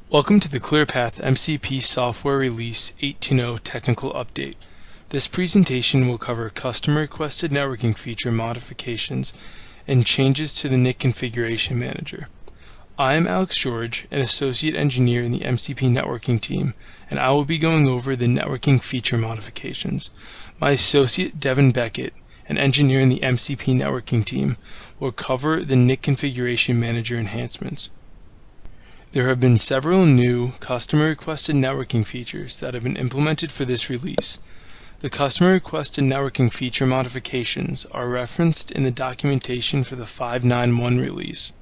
Welcome to the ClearPath MCP Software Release 8.0 Technical Update. This presentation will cover customer-requested networking feature modifications and changes to the NIC Configuration Manager. I am Alex George, an Associate Engineer in the MCP Networking team, and I will be going over the networking feature modifications. My Associate Devin Beckett, an Engineer in the MCP Networking team, will cover the NIC Configuration Manager enhancements. There have been several new customer-requested networking features that have been implemented for this release. The customer-requested networking feature modifications are referenced in the documentation for the 5.9.1 release.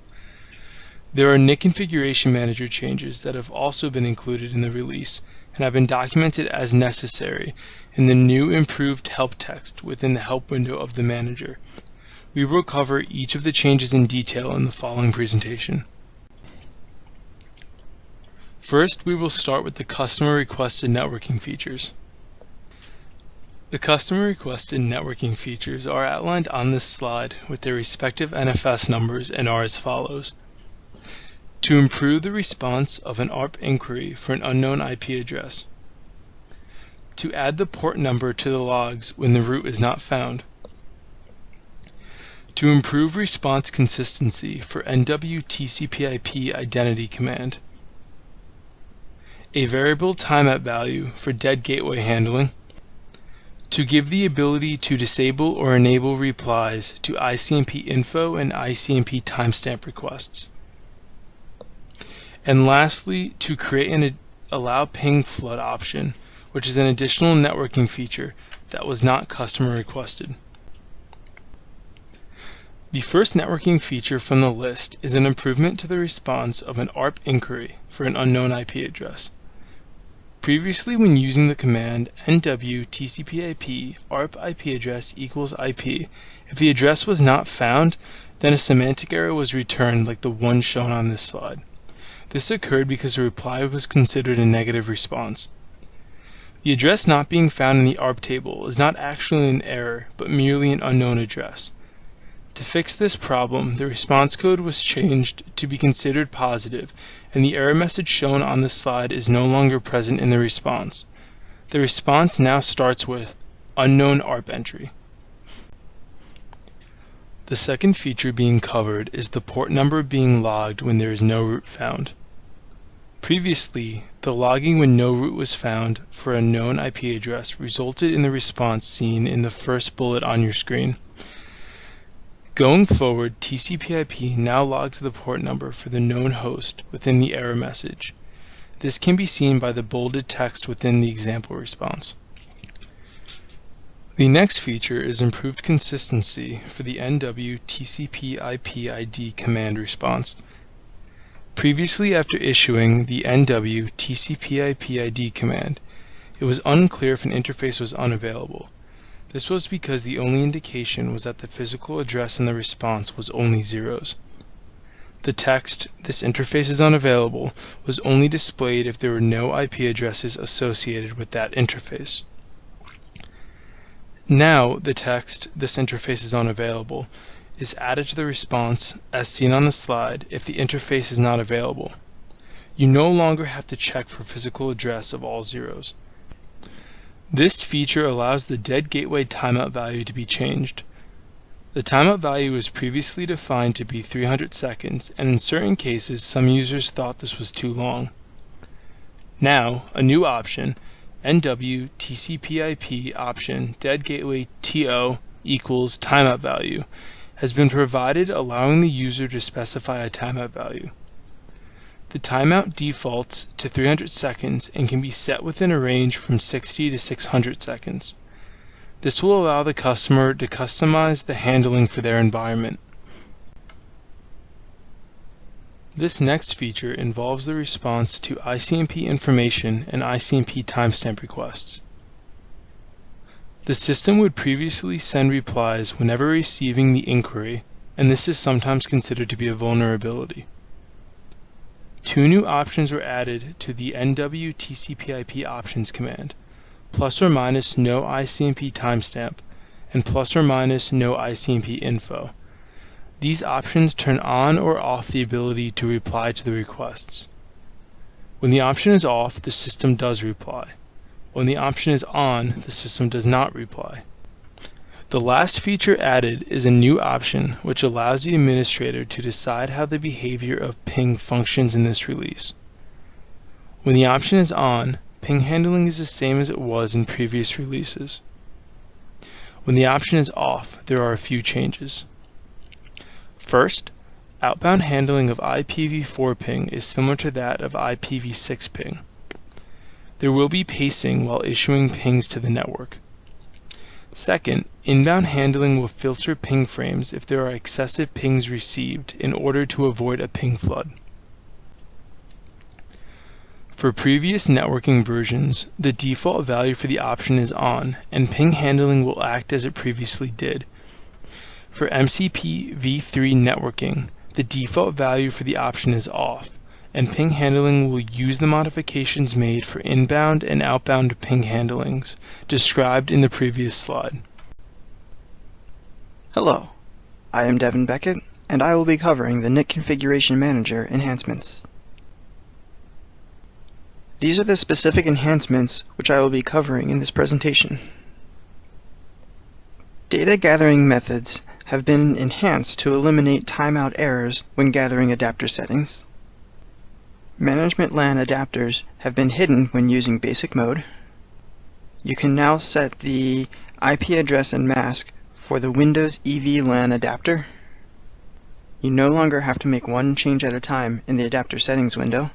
There are NIC Configuration Manager changes that have also been included in the release and have been documented as necessary in the new improved help text within the help window of the manager. We will cover each of the changes in detail in the following presentation. First, we will start with the customer-requested networking features. The customer-requested networking features are outlined on this slide with their respective NFS numbers and are as follows. To improve the response of an ARP inquiry for an unknown IP address. To add the port number to the logs when the route is not found. To improve response consistency for NW TCPIP identity command. A variable timeout value for dead gateway handling, to give the ability to disable or enable replies to ICMP info and ICMP timestamp requests. And lastly, to create an allow ping flood option, which is an additional networking feature that was not customer requested. The first networking feature from the list is an improvement to the response of an ARP inquiry for an unknown IP address. Previously, when using the command NW TCPIP ARP IP address equals IP, if the address was not found, then a semantic error was returned like the one shown on this slide. This occurred because the reply was considered a negative response. The address not being found in the ARP table is not actually an error, but merely an unknown address. To fix this problem, the response code was changed to be considered positive, and the error message shown on this slide is no longer present in the response. The response now starts with unknown ARP entry. The second feature being covered is the port number being logged when there is no route found. Previously, the logging when no route was found for a known IP address resulted in the response seen in the first bullet on your screen. Going forward, TCPIP now logs the port number for the known host within the error message. This can be seen by the bolded text within the example response. The next feature is improved consistency for the NW TCPIP ID command response. Previously, after issuing the NW TCPIP ID command, it was unclear if an interface was unavailable. This was because the only indication was that the physical address in the response was only zeros. The text, "This interface is unavailable," was only displayed if there were no IP addresses associated with that interface. Now, the text, "This interface is unavailable," is added to the response, as seen on the slide, if the interface is not available. You no longer have to check for physical address of all zeros. This feature allows the dead gateway timeout value to be changed. The timeout value was previously defined to be 300 seconds, and in certain cases some users thought this was too long. Now, a new option, NW TCPIP option dead gateway TO equals timeout value, has been provided, allowing the user to specify a timeout value. The timeout defaults to 300 seconds and can be set within a range from 60 to 600 seconds. This will allow the customer to customize the handling for their environment. This next feature involves the response to ICMP information and ICMP timestamp requests. The system would previously send replies whenever receiving the inquiry, and this is sometimes considered to be a vulnerability. Two new options were added to the NW TCPIP options command, plus or minus no ICMP timestamp and plus or minus no ICMP info. These options turn on or off the ability to reply to the requests. When the option is off, the system does reply. When the option is on, the system does not reply. The last feature added is a new option which allows the administrator to decide how the behavior of ping functions in this release. When the option is on, ping handling is the same as it was in previous releases. When the option is off, there are a few changes. First, outbound handling of IPv4 ping is similar to that of IPv6 ping. There will be pacing while issuing pings to the network. Second, inbound handling will filter ping frames if there are excessive pings received in order to avoid a ping flood. For previous networking versions, the default value for the option is on, and ping handling will act as it previously did. For MCP v3 networking, the default value for the option is off, and ping handling will use the modifications made for inbound and outbound ping handlings, described in the previous slide. Hello, I am Devin Beckett, and I will be covering the NIC Configuration Manager enhancements. These are the specific enhancements which I will be covering in this presentation. Data gathering methods have been enhanced to eliminate timeout errors when gathering adapter settings. Management LAN adapters have been hidden when using basic mode. You can now set the IP address and mask for the Windows EVLAN adapter. You no longer have to make one change at a time in the adapter settings window.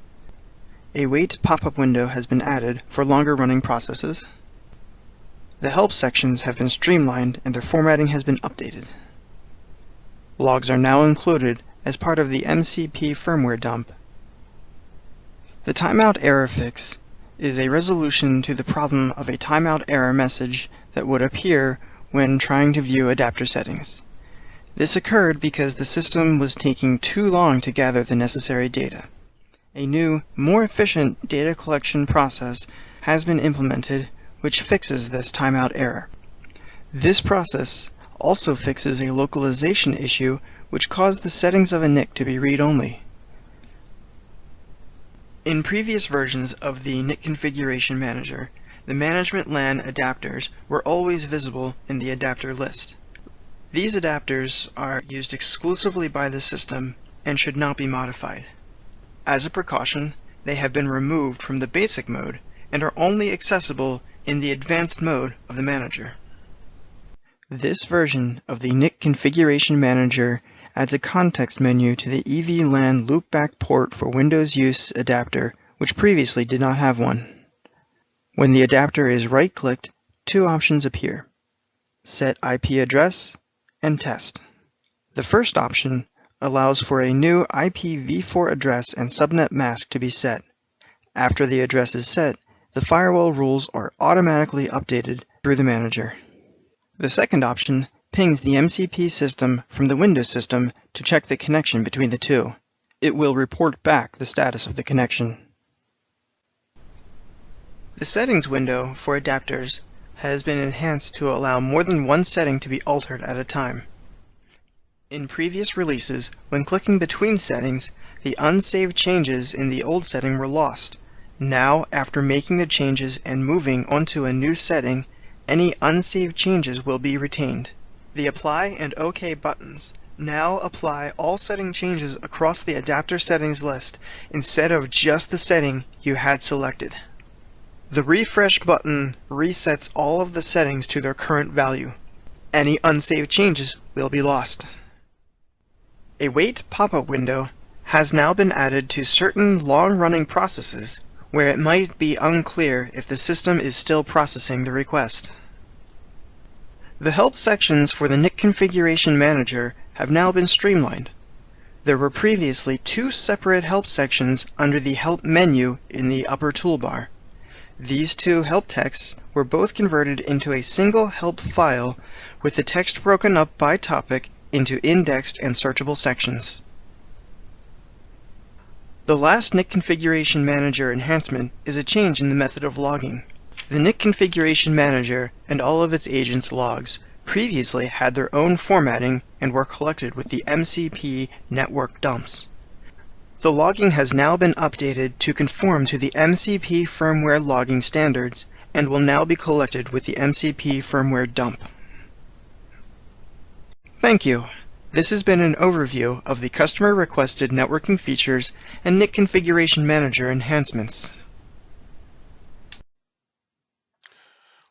A wait pop-up window has been added for longer running processes. The help sections have been streamlined and their formatting has been updated. Logs are now included as part of the MCP firmware dump. The Timeout Error Fix is a resolution to the problem of a timeout error message that would appear when trying to view adapter settings. This occurred because the system was taking too long to gather the necessary data. A new, more efficient data collection process has been implemented which fixes this timeout error. This process also fixes a localization issue which caused the settings of a NIC to be read-only. In previous versions of the NIC Configuration Manager, the Management LAN adapters were always visible in the adapter list. These adapters are used exclusively by the system and should not be modified. As a precaution, they have been removed from the basic mode and are only accessible in the advanced mode of the manager. This version of the NIC Configuration Manager adds a context menu to the EVLAN Loopback port for Windows use adapter, which previously did not have one. When the adapter is right-clicked, two options appear: Set IP Address and Test. The first option allows for a new IPv4 address and subnet mask to be set. After the address is set, the firewall rules are automatically updated through the manager. The second option pings the MCP system from the Windows system to check the connection between the two. It will report back the status of the connection. The settings window for adapters has been enhanced to allow more than one setting to be altered at a time. In previous releases, when clicking between settings, the unsaved changes in the old setting were lost. Now, after making the changes and moving onto a new setting, any unsaved changes will be retained. The Apply and OK buttons now apply all setting changes across the adapter settings list instead of just the setting you had selected. The Refresh button resets all of the settings to their current value. Any unsaved changes will be lost. A Wait pop-up window has now been added to certain long-running processes where it might be unclear if the system is still processing the request. The help sections for the NIC Configuration Manager have now been streamlined. There were previously two separate help sections under the Help menu in the upper toolbar. These two help texts were both converted into a single help file with the text broken up by topic into indexed and searchable sections. The last NIC Configuration Manager enhancement is a change in the method of logging. The NIC Configuration Manager and all of its agents' logs previously had their own formatting and were collected with the MCP network dumps. The logging has now been updated to conform to the MCP firmware logging standards and will now be collected with the MCP firmware dump. Thank you. This has been an overview of the customer-requested networking features and NIC Configuration Manager enhancements.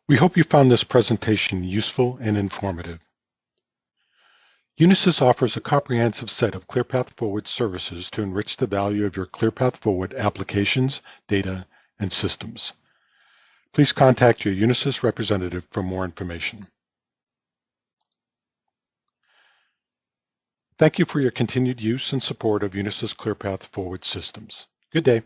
We hope you found this presentation useful and informative. Unisys offers a comprehensive set of ClearPath Forward services to enrich the value of your ClearPath Forward applications, data, and systems. Please contact your Unisys representative for more information. Thank you for your continued use and support of Unisys ClearPath Forward systems. Good day.